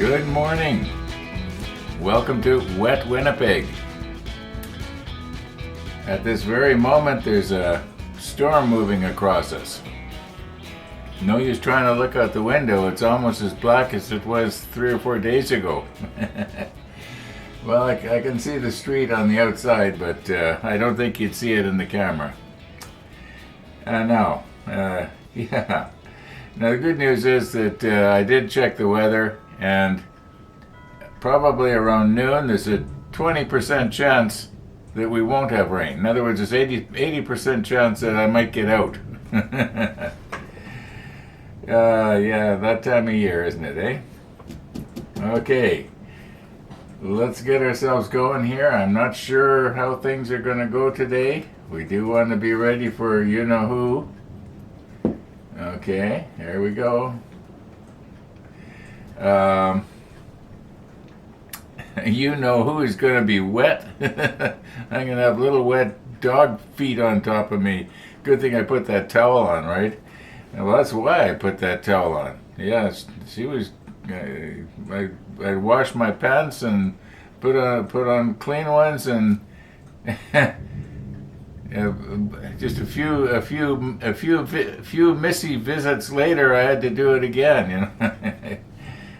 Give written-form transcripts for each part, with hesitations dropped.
Good morning. Welcome to Wet Winnipeg. At this very moment, there's a storm moving across us. No use trying to look out the window. It's almost as black as it was 3 or 4 days ago. Well, I can see the street on the outside, but I don't think you'd see it in the camera. Now, yeah. Now, the good news is that I did check the weather, and probably around noon, there's a 20% chance that we won't have rain. In other words, there's 80% chance that I might get out. Yeah, that time of year, isn't it, eh? Okay, let's get ourselves going here. I'm not sure how things are going to go today. We do want to be ready for you-know-who. Okay, here we go. You know who is going to be wet. I'm going to have little wet dog feet on top of me. Good thing I put that towel on, right? Well, that's why I put that towel on. Yeah, she was. I washed my pants and put on clean ones, and just a few missy visits later, I had to do it again. You know.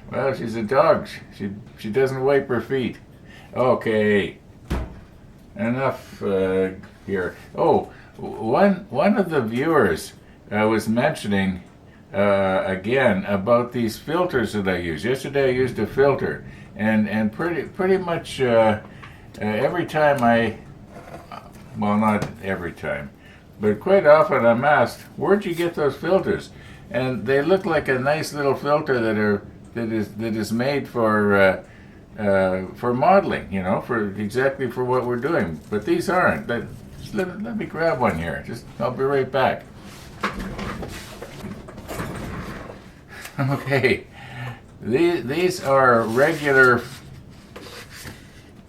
Well, she's a dog. She doesn't wipe her feet. Okay, enough here. Oh, one of the viewers was mentioning again about these filters that I use. Yesterday I used a filter, and pretty much every time well, not every time, but quite often I'm asked, where'd you get those filters? And they look like a nice little filter that is made for modeling, you know, exactly for what we're doing. But these aren't. Let me grab one here. I'll be right back. Okay, these are regular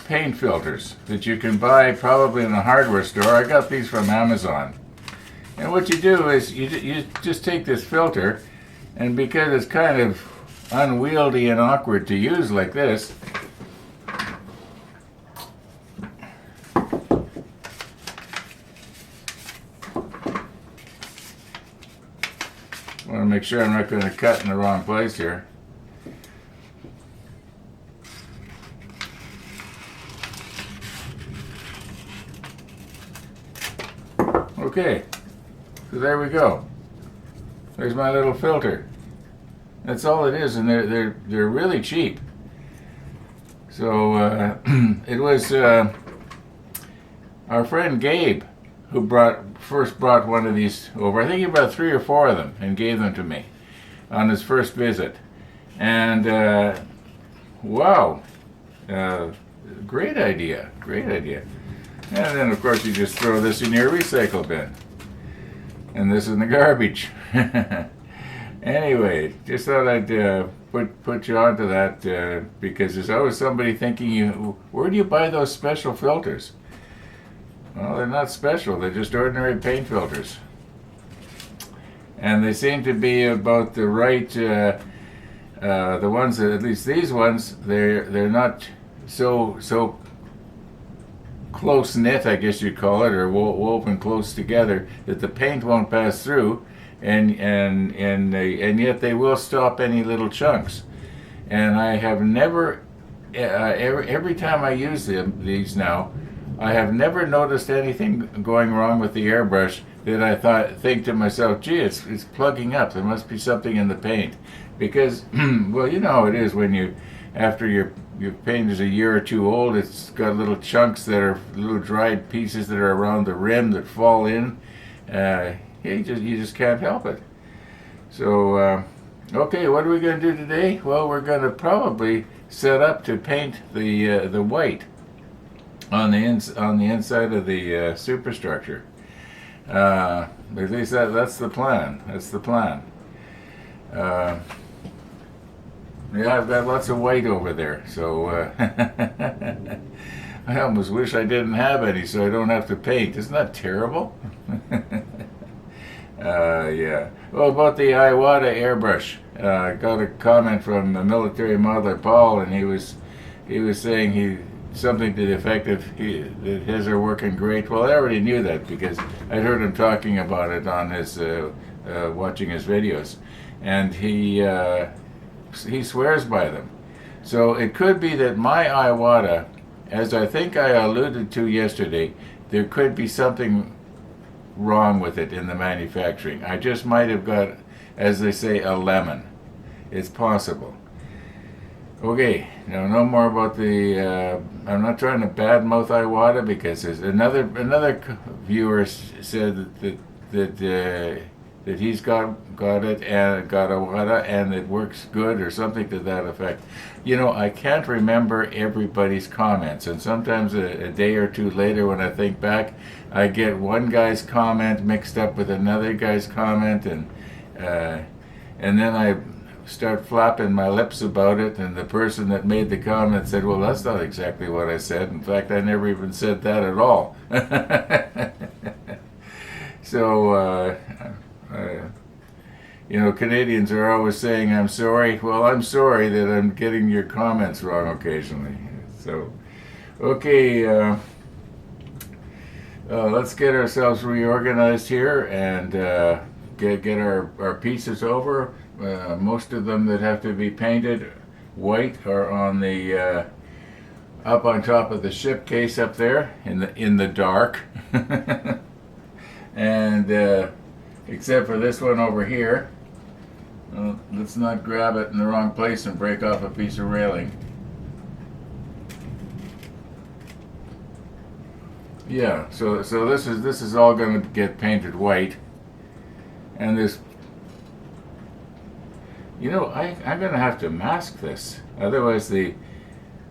paint filters that you can buy probably in a hardware store. I got these from Amazon. And what you do is you just take this filter, and because it's kind of unwieldy and awkward to use like this, I want to make sure I'm not going to cut in the wrong place here. Okay, so there we go. There's my little filter. That's all it is, and they're really cheap. So it was our friend Gabe who first brought one of these over. I think he brought 3 or 4 of them and gave them to me on his first visit. And wow, great idea, great idea. And then of course you just throw this in your recycle bin, and this in the garbage. Anyway, just thought I'd put you onto that because there's always somebody thinking, where do you buy those special filters? Well, they're not special. They're just ordinary paint filters, and they seem to be about the right. The ones that, at least these ones, they're not so close knit, I guess you'd call it, or woven close together that the paint won't pass through. And yet they will stop any little chunks. And I have never, every time I use these now, I have never noticed anything going wrong with the airbrush that I think to myself, gee, it's plugging up. There must be something in the paint. Because, well, you know how it is when after your paint is a year or 2 old, it's got little chunks that are little dried pieces that are around the rim that fall in. You just can't help it. So, okay, what are we going to do today? Well, we're going to probably set up to paint the white on the inside of the superstructure. At least that's the plan. That's the plan. Yeah, I've got lots of white over there, so I almost wish I didn't have any, so I don't have to paint. Isn't that terrible? Yeah. Well, about the Iwata airbrush, I got a comment from a military modeler, Paul, and he was saying something to the effect of that his are working great. Well, I already knew that because I'd heard him talking about it on his watching his videos, and he swears by them. So it could be that my Iwata, as I think I alluded to yesterday, there could be something wrong with it in the manufacturing. I just might have got, as they say, a lemon. It's possible. Okay, now no more about the. I'm not trying to badmouth Iwata because there's another viewer said that he's got it and got Iwata and it works good or something to that effect. You know, I can't remember everybody's comments, and sometimes a day or two later, when I think back, I get one guy's comment mixed up with another guy's comment, and then I start flapping my lips about it, and the person that made the comment said, well, that's not exactly what I said. In fact, I never even said that at all. So, Canadians are always saying, I'm sorry. Well, I'm sorry that I'm getting your comments wrong occasionally. So, okay, let's get ourselves reorganized here and get our pieces over. Most of them that have to be painted white are on the up on top of the ship case up there in the dark, and except for this one over here. Let's not grab it in the wrong place and break off a piece of railing. Yeah, so this is all going to get painted white, and this. I'm going to have to mask this. Otherwise, the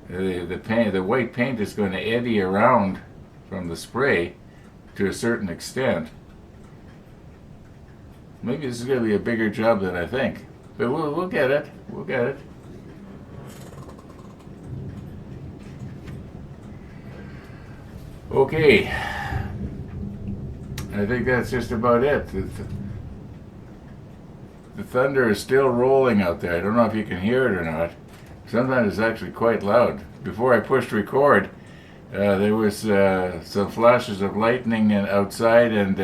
white paint is going to eddy around from the spray to a certain extent. Maybe this is going to be a bigger job than I think, but we'll get it. We'll get it. Okay. I think that's just about it. The thunder is still rolling out there. I don't know if you can hear it or not. Sometimes it's actually quite loud. Before I pushed record, there was some flashes of lightning outside, and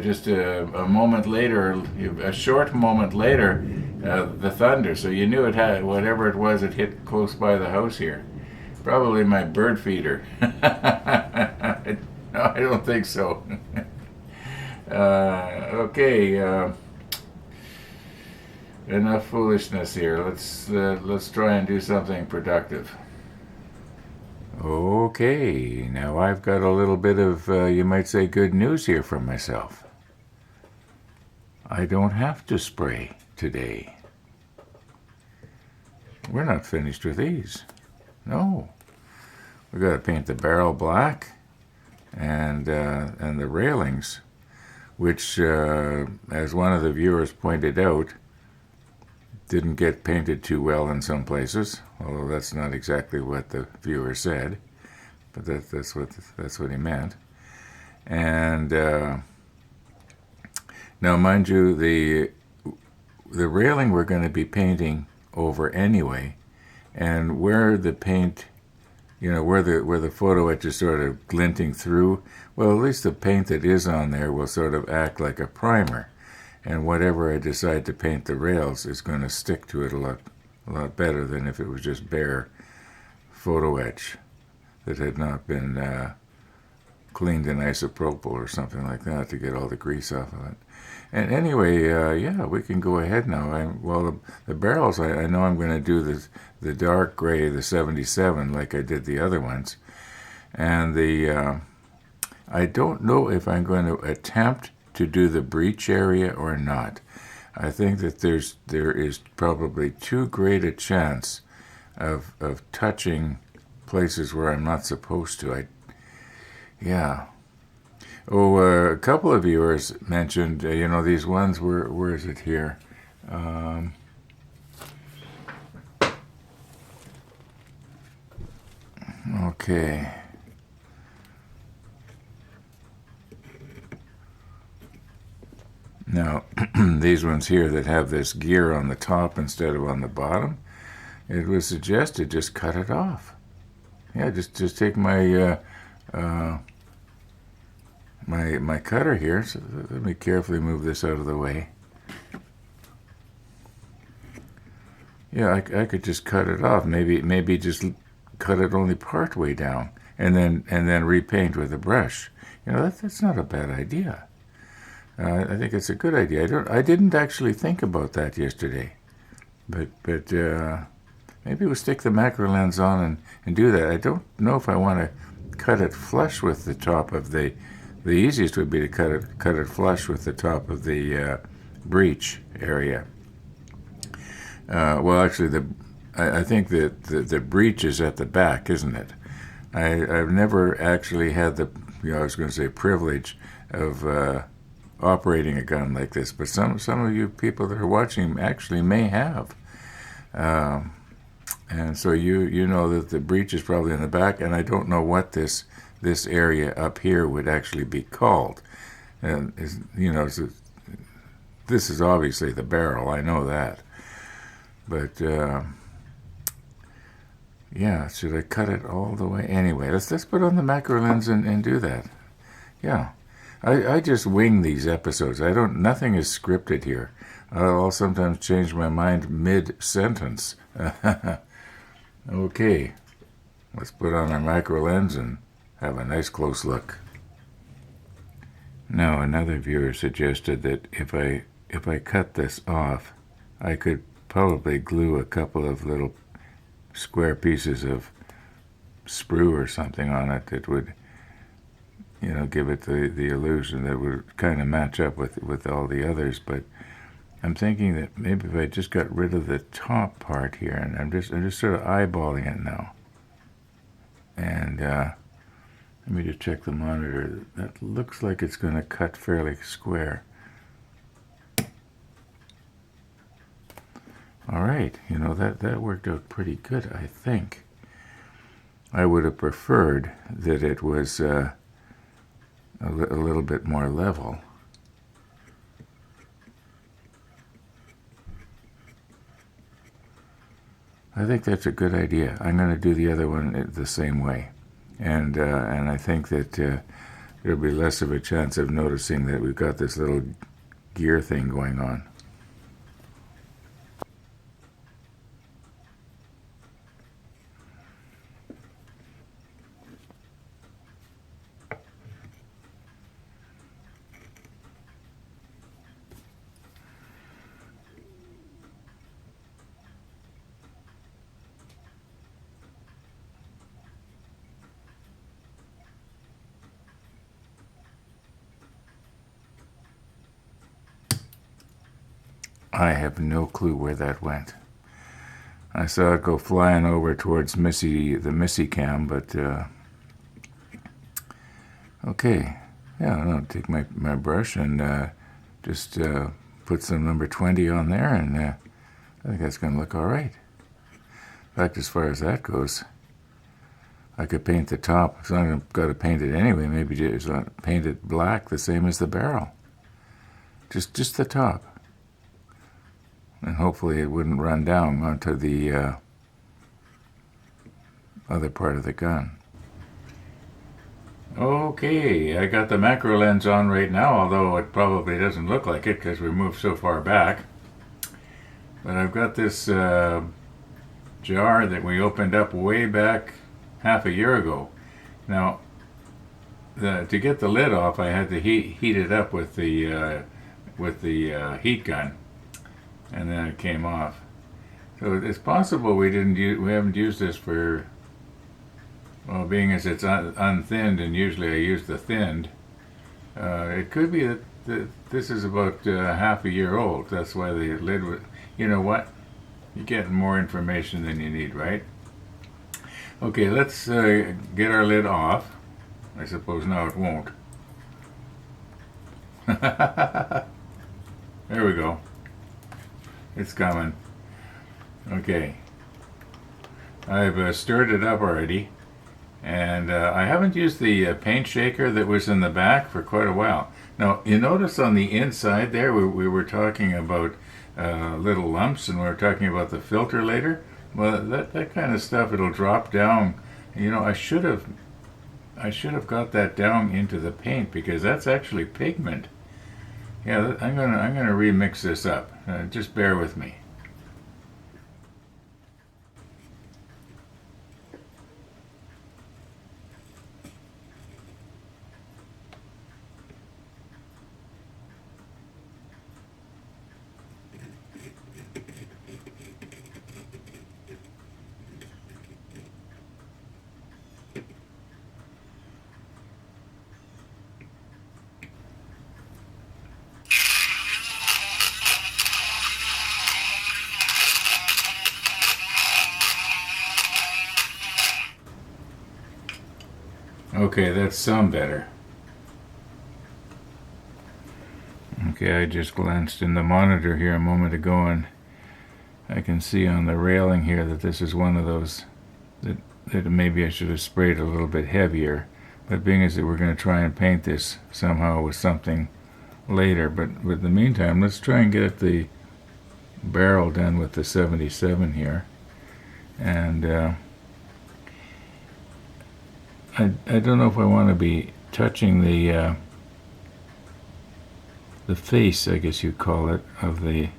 just a moment later, a short moment later, the thunder. So you knew it had whatever it was. It hit close by the house here. Probably my bird feeder. No, I don't think so. Okay. Enough foolishness here. Let's try and do something productive. Okay, now I've got a little bit of, you might say, good news here for myself. I don't have to spray today. We're not finished with these. No. We've got to paint the barrel black and the railings, which, as one of the viewers pointed out, didn't get painted too well in some places, although that's not exactly what the viewer said, but that's what he meant. And now, mind you, the railing we're going to be painting over anyway, and where the paint, where the photo etch is sort of glinting through, well, at least the paint that is on there will sort of act like a primer. And whatever I decide to paint the rails is going to stick to it a lot better than if it was just bare photo etch that had not been cleaned in isopropyl or something like that to get all the grease off of it. And anyway, yeah, we can go ahead now. The barrels, I know I'm going to do the dark gray, the 77, like I did the other ones. And I don't know if I'm going to attempt to do the breech area or not. I think that there is probably too great a chance of touching places where I'm not supposed to. Yeah. Oh, a couple of viewers mentioned, these ones. Where is it here? Okay. Now, these ones here that have this gear on the top instead of on the bottom, it was suggested just cut it off. Yeah, just take my my cutter here. So let me carefully move this out of the way. Yeah, I could just cut it off. Maybe just cut it only part way down, and then repaint with a brush. You know, that's not a bad idea. I think it's a good idea. I didn't actually think about that yesterday, but maybe we'll stick the macro lens on and do that. I don't know if I want to cut it flush with the top of the. The easiest would be to cut it flush with the top of the breech area. Well, actually, I think that the breech is at the back, isn't it? I've never actually had the, I was going to say privilege of operating a gun like this, but some of you people that are watching actually may have. And so you know that the breech is probably in the back, and I don't know what this area up here would actually be called. And this is obviously the barrel, I know that. But yeah, should I cut it all the way? Anyway, let's put on the macro lens and do that. Yeah, I just wing these episodes. Nothing is scripted here. I'll sometimes change my mind mid-sentence. Okay, let's put on our macro lens and have a nice close look. Now, another viewer suggested that if I cut this off, I could probably glue a couple of little square pieces of sprue or something on it that would, give it the illusion that would kind of match up with all the others. But I'm thinking that maybe if I just got rid of the top part here, and I'm just sort of eyeballing it now. And let me just check the monitor. That looks like it's going to cut fairly square. All right, that worked out pretty good, I think. I would have preferred that it was a little bit more level. I think that's a good idea. I'm going to do the other one the same way. And I think that there'll be less of a chance of noticing that we've got this little gear thing going on. I have no clue where that went. I saw it go flying over towards the Missy cam, but okay. Yeah, I'll take my brush and just put some number 20 on there, and I think that's going to look all right. In fact, as far as that goes, I could paint the top. So I'm going to paint it anyway. Maybe just paint it black, the same as the barrel. Just the top. And hopefully it wouldn't run down onto the other part of the gun. Okay, I got the macro lens on right now, although it probably doesn't look like it because we moved so far back. But I've got this jar that we opened up way back half a year ago. Now, to get the lid off, I had to heat it up with the heat gun. And then it came off. So it's possible we haven't used this for, well, being as it's unthinned, and usually I use the thinned. It could be that this is about half a year old. That's why the lid was, you know what? You're getting more information than you need, right? Okay, let's get our lid off. I suppose now it won't. There we go. It's coming. Okay. I've stirred it up already, And I haven't used the paint shaker that was in the back for quite a while. Now, you notice on the inside there, we were talking about little lumps, and we were talking about the filter later. Well, that kind of stuff, it'll drop down. You know, I should have got that down into the paint, because that's actually pigment. Yeah, I'm gonna remix this up. Just bear with me. Okay, that's some better. Okay, I just glanced in the monitor here a moment ago, and I can see on the railing here that this is one of those that maybe I should have sprayed a little bit heavier. But being as that we're going to try and paint this somehow with something later. But in the meantime, let's try and get the barrel done with the 77 here. And I don't know if I want to be touching the face, I guess you'd call it, of the...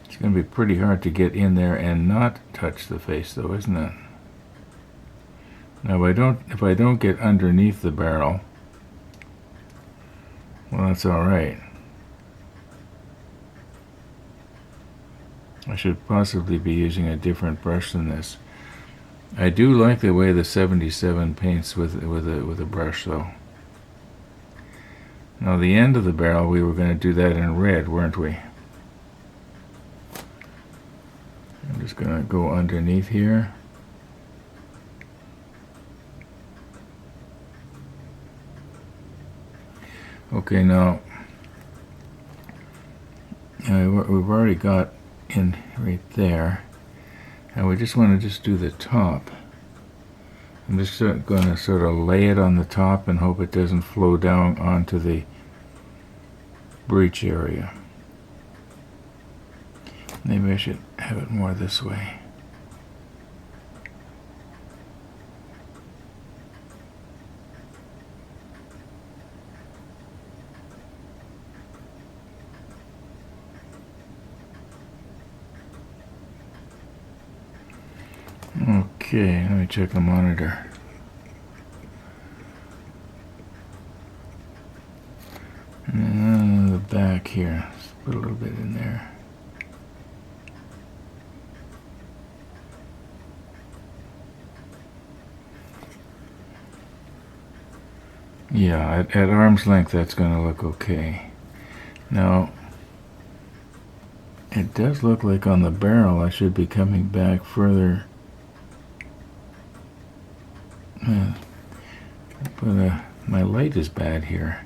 It's going to be pretty hard to get in there and not touch the face, though, isn't it? Now, if I don't get underneath the barrel, well, that's all right. I should possibly be using a different brush than this. I do like the way the 77 paints with a brush, though. Now, the end of the barrel, we were going to do that in red, weren't we? I'm just going to go underneath here. Okay, now, we've already got in right there. And we just want to just do the top. I'm just going to sort of lay it on the top and hope it doesn't flow down onto the breech area. Maybe I should have it more this way. Okay, let me check the monitor. And the back here, let's put a little bit in there. Yeah, at arm's length that's going to look okay. Now, it does look like on the barrel I should be coming back further. But my light is bad here.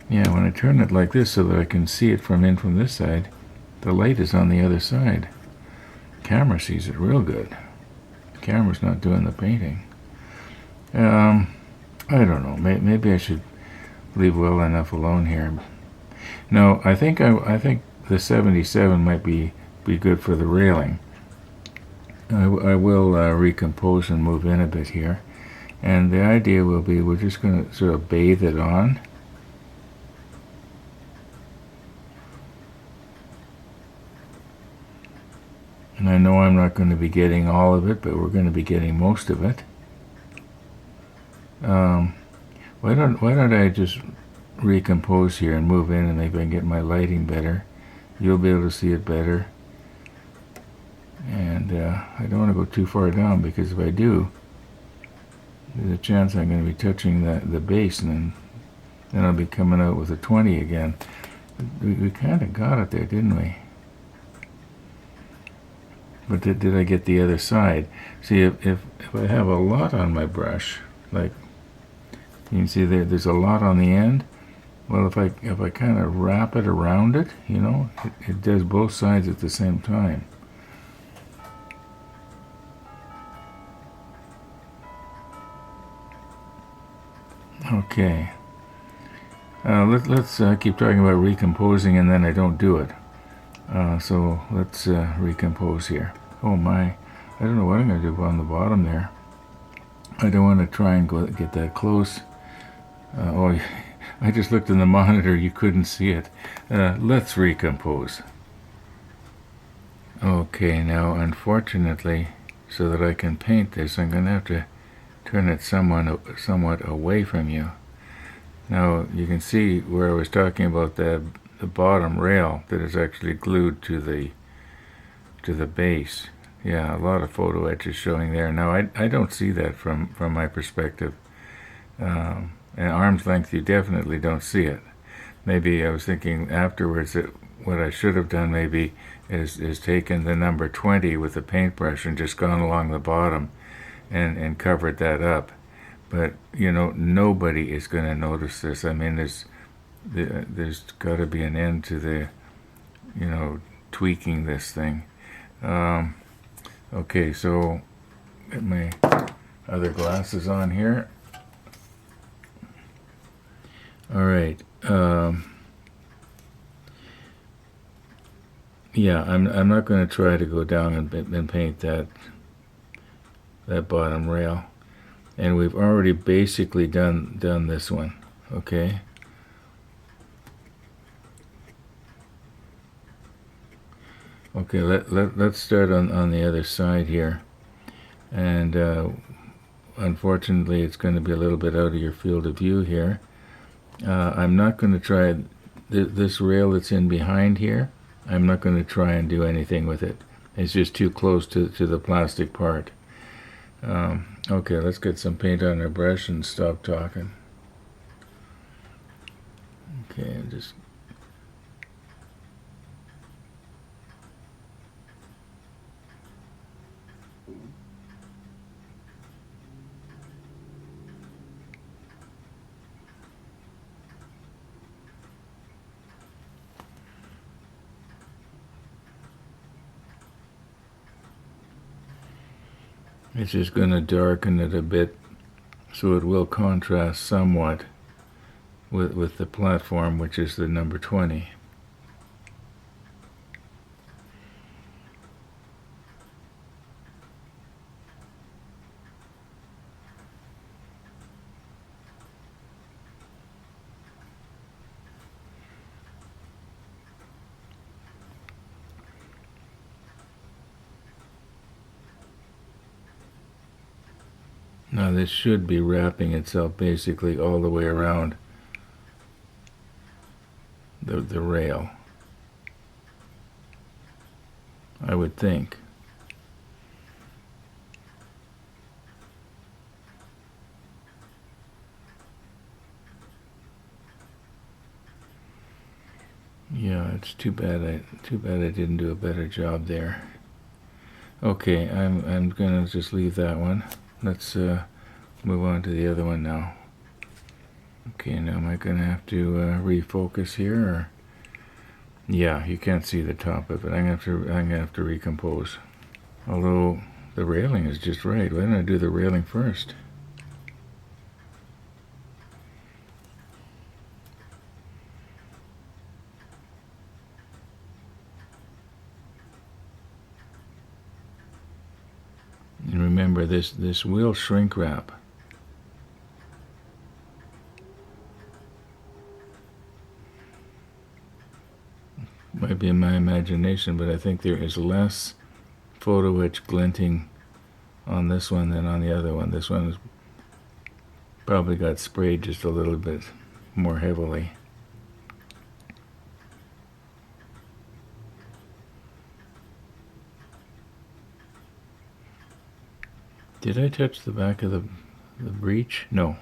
Yeah, when I turn it like this so that I can see it from this side, the light is on the other side. Camera sees it real good. The camera's not doing the painting. I don't know. Maybe I should leave well enough alone here. No, I think the 77 might be good for the railing. I will recompose and move in a bit here. And the idea will be we're just going to sort of bathe it on. And I know I'm not going to be getting all of it, but we're going to be getting most of it. Why don't I just recompose here and move in, and maybe I can get my lighting better. You'll be able to see it better. And I don't want to go too far down, because if I do, there's a chance I'm going to be touching the base, and then I'll be coming out with a 20 again. We kind of got it there, didn't we? But did I get the other side? See, if I have a lot on my brush, like you can see there's a lot on the end. Well, if I kind of wrap it around it, you know, it does both sides at the same time. Okay. Let's keep talking about recomposing, and then I don't do it. So let's recompose here. Oh my, I don't know what I'm going to do on the bottom there. I don't want to try and get that close. Oh, I just looked in the monitor, you couldn't see it. Let's recompose. Okay, now unfortunately, so that I can paint this, I'm going to have to turn it somewhat away from you. Now you can see where I was talking about the bottom rail that is actually glued to the base. Yeah, a lot of photo etches showing there. Now I don't see that from my perspective. At arm's length, you definitely don't see it. Maybe I was thinking afterwards that what I should have done maybe is taken the number 20 with a paintbrush and just gone along the bottom and covered that up. But nobody is going to notice this. I mean, there's got to be an end to the tweaking this thing. Okay, so get my other glasses on here. All right. Yeah, I'm not going to try to go down and paint that bottom rail. And we've already basically done this one, okay? Okay, let's start on the other side here. And unfortunately, it's going to be a little bit out of your field of view here. I'm not going to try this rail that's in behind here. I'm not going to try and do anything with it. It's just too close to the plastic part. Okay, let's get some paint on our brush and stop talking. Okay, just it's just going to darken it a bit so it will contrast somewhat with the platform, which is the number 20. Now this should be wrapping itself basically all the way around the rail, I would think. Yeah, it's too bad I didn't do a better job there. Okay, I'm gonna just leave that one. Let's move on to the other one now. Okay, now am I gonna have to refocus here, or? Yeah, you can't see the top of it. I'm gonna have to recompose. Although the railing is just right. Why didn't I do the railing first? And remember, this will shrink wrap. Might be in my imagination, but I think there is less photo etch glinting on this one than on the other one. This one has probably got sprayed just a little bit more heavily. Did I touch the back of the breech? No.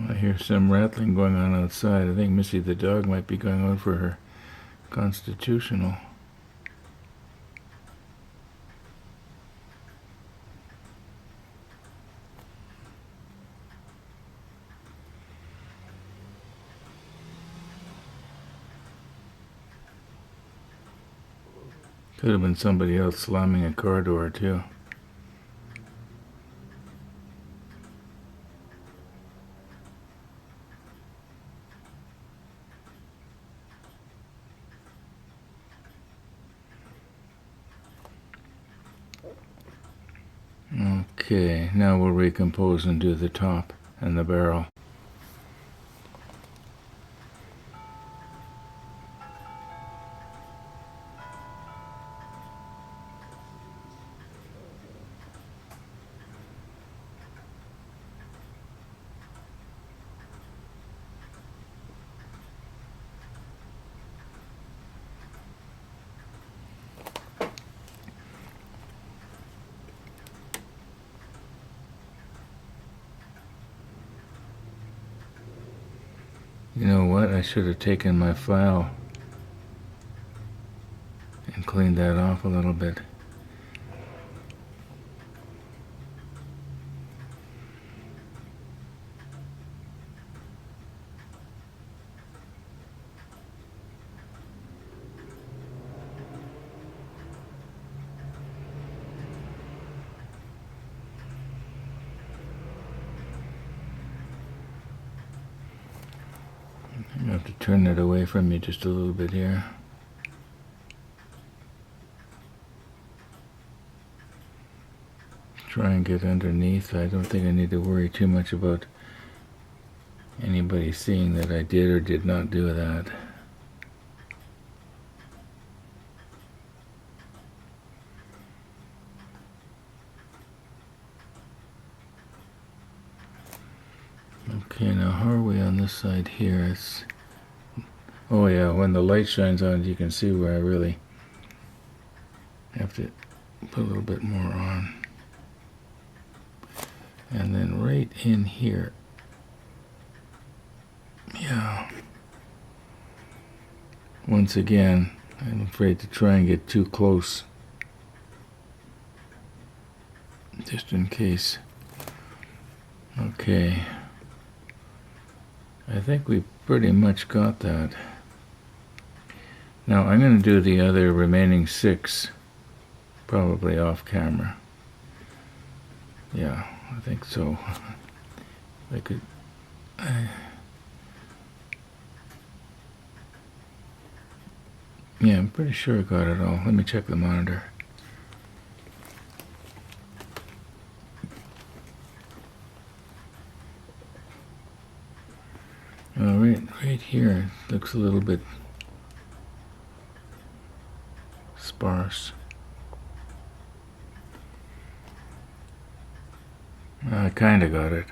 I hear some rattling going on outside. I think Missy the dog might be going out for her constitutional. Could have been somebody else slamming a car door too. Okay, now we'll recompose and do the top and the barrel. You know what? I should have taken my file and cleaned that off a little bit. I have to turn it away from you just a little bit here. Try and get underneath. I don't think I need to worry too much about anybody seeing that I did or did not do that. Okay, now how are we on this side here? It's, oh yeah, when the light shines on it, you can see where I really have to put a little bit more on. And then right in here, yeah. Once again, I'm afraid to try and get too close, just in case. Okay. I think we pretty much got that. Now I'm going to do the other remaining 6, probably off camera. Yeah, I think so. I could... yeah, I'm pretty sure I got it all. Let me check the monitor. Right here it looks a little bit sparse. I kind of got it.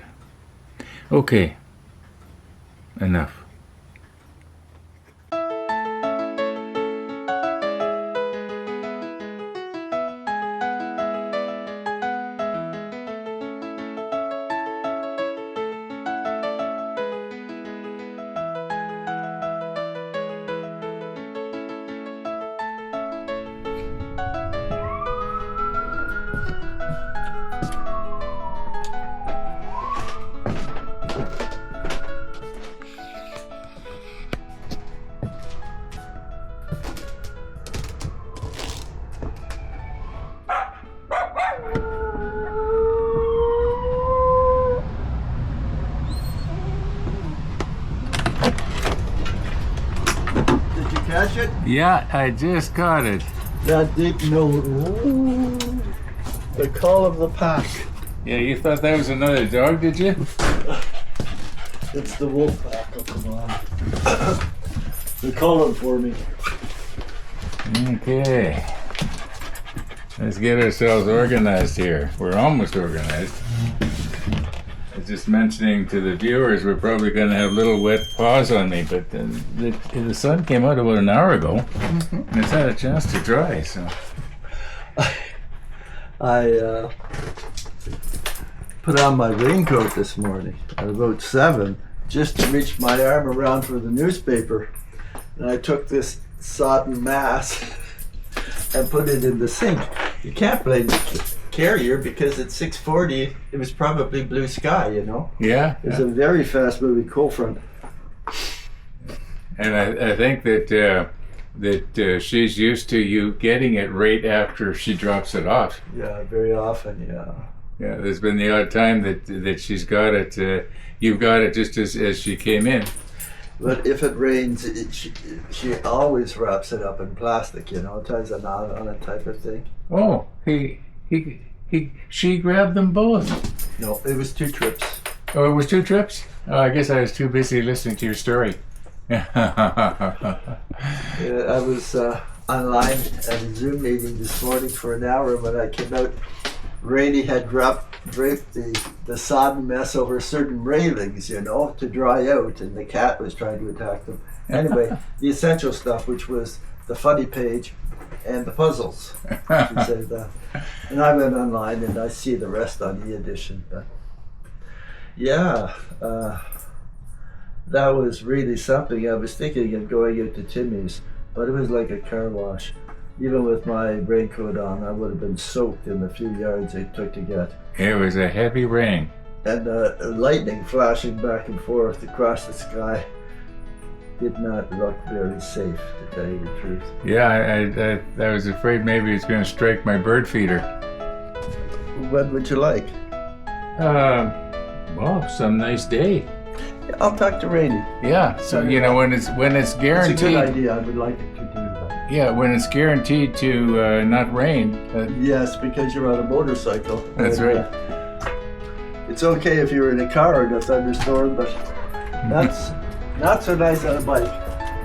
Okay, enough. Catch it? Yeah, I just caught it. That deep note. Ooh, the call of the pack. Yeah, you thought that was another dog, did you? It's the wolf pack. Oh, come on. They're calling for me. Okay. Let's get ourselves organized here. We're almost organized. I was just mentioning to the viewers we're probably going to have little wet paws on me, but the sun came out about an hour ago, and it's had a chance to dry, so... I put on my raincoat this morning at about 7 just to reach my arm around for the newspaper, and I took this sodden mass and put it in the sink. You can't blame the carrier because at 6:40 it was probably blue sky, you know. Yeah. It's a very fast moving cold front. And I think that that she's used to you getting it right after she drops it off. Yeah, very often, yeah. Yeah, there's been the odd time that she's got it, you've got it just as she came in. But if it rains, she always wraps it up in plastic, you know, ties a knot on it type of thing. Oh, she grabbed them both. No, it was 2 trips. Oh, it was 2 trips? Oh, I guess I was too busy listening to your story. I was online at a Zoom meeting this morning for an hour. When I came out, Rainey had draped the sodden mess over certain railings, you know, to dry out, and the cat was trying to attack them. Anyway, the essential stuff, which was the funny page and the puzzles. She said that. And I went online and I see the rest on e-edition. But yeah, that was really something. I was thinking of going out to Timmy's, but it was like a car wash. Even with my raincoat on, I would have been soaked in the few yards it took to get. It was a heavy rain. And lightning flashing back and forth across the sky did not look very safe, to tell you the truth. Yeah, I was afraid maybe it's going to strike my bird feeder. What would you like? Well, some nice day. I'll talk to Rainey. Yeah, so you know when it's guaranteed. It's a good idea. I would like it to do that. Yeah, when it's guaranteed to not rain. Yes, because you're on a motorcycle. That's right. It's okay if you're in a car in a thunderstorm, but that's not so nice on a bike.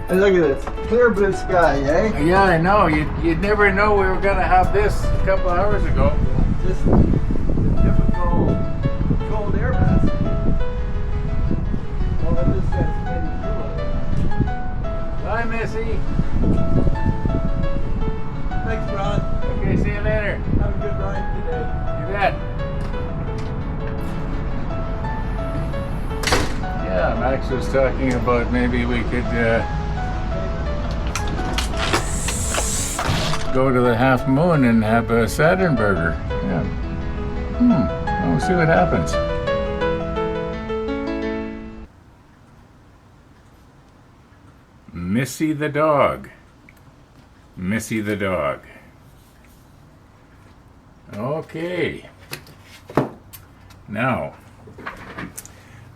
And look at this, clear blue sky, eh? Yeah, I know. You'd never know we were going to have this a couple hours ago. Just the typical cold air mass. Well, in this sense, maybe cool. Bye, Missy. Thanks, Ron. Okay, see you later. Have a good ride today. You bet. Yeah, Max was talking about maybe we could go to the Half Moon and have a Saturn burger. Yeah. We'll see what happens. Missy the dog. Missy the dog. Okay. Now,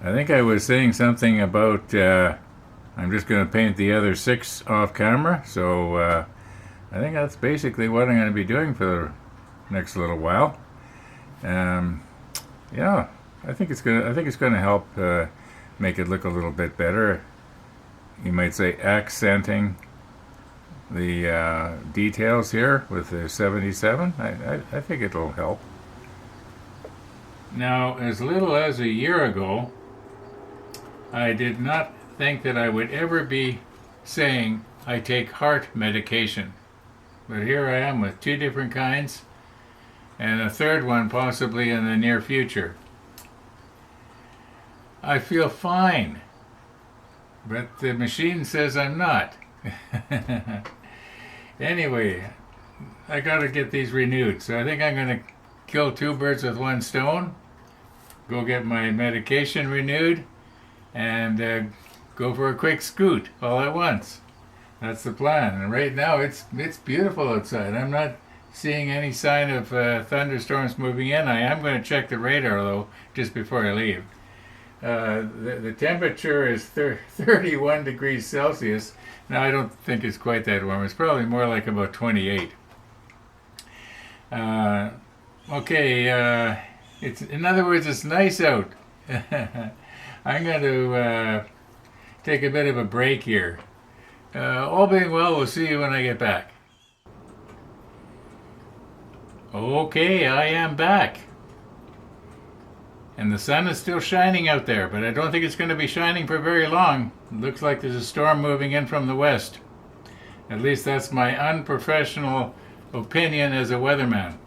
I think I was saying something about I'm just going to paint the other 6 off camera, so I think that's basically what I'm going to be doing for the next little while. Yeah, I think it's going to help make it look a little bit better. You might say accenting the details here with the 77. I think it'll help. Now, as little as a year ago, I did not think that I would ever be saying I take heart medication. But here I am with 2 different kinds, and a third one possibly in the near future. I feel fine, but the machine says I'm not. Anyway, I gotta get these renewed, so I think I'm gonna kill 2 birds with 1 stone, go get my medication renewed, and go for a quick scoot all at once. That's the plan. And right now it's beautiful outside. I'm not seeing any sign of thunderstorms moving in. I am going to check the radar though just before I leave. The temperature is 31 degrees Celsius. Now I don't think it's quite that warm. It's probably more like about 28. Okay, it's in other words, it's nice out. I'm going to take a bit of a break here. All being well, we'll see you when I get back. Okay, I am back. And the sun is still shining out there, but I don't think it's going to be shining for very long. It looks like there's a storm moving in from the west. At least that's my unprofessional opinion as a weatherman.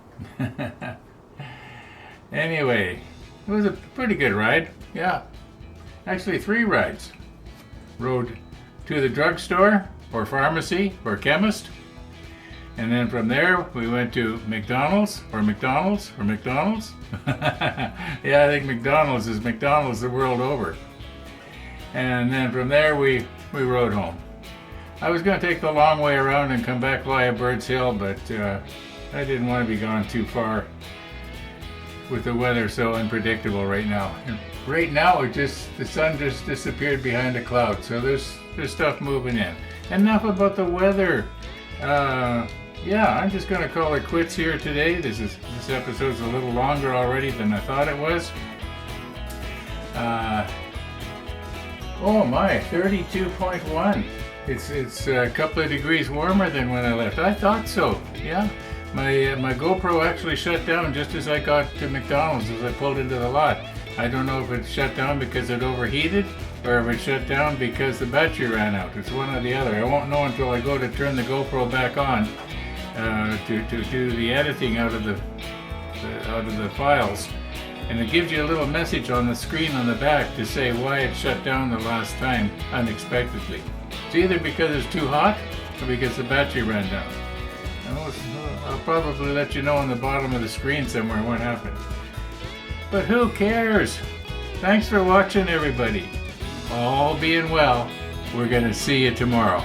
Anyway, it was a pretty good ride. Yeah. Actually 3 rides. Rode to the drugstore or pharmacy or chemist, and then from there we went to McDonald's. Yeah, I think McDonald's is McDonald's the world over. And then from there we rode home. I was going to take the long way around and come back via Birds Hill, but I didn't want to be gone too far with the weather so unpredictable right now. And right now, the sun just disappeared behind a cloud, so there's stuff moving in. Enough about the weather. Yeah, I'm just going to call it quits here today. This episode's a little longer already than I thought it was. Oh my, 32.1. It's a couple of degrees warmer than when I left. I thought so. Yeah. My GoPro actually shut down just as I got to McDonald's as I pulled into the lot. I don't know if it shut down because it overheated or if it shut down because the battery ran out. It's one or the other. I won't know until I go to turn the GoPro back on to do the editing out of the files. And it gives you a little message on the screen on the back to say why it shut down the last time unexpectedly. It's either because it's too hot or because the battery ran down. I'll probably let you know on the bottom of the screen somewhere what happened. But who cares? Thanks for watching, everybody. All being well, we're going to see you tomorrow.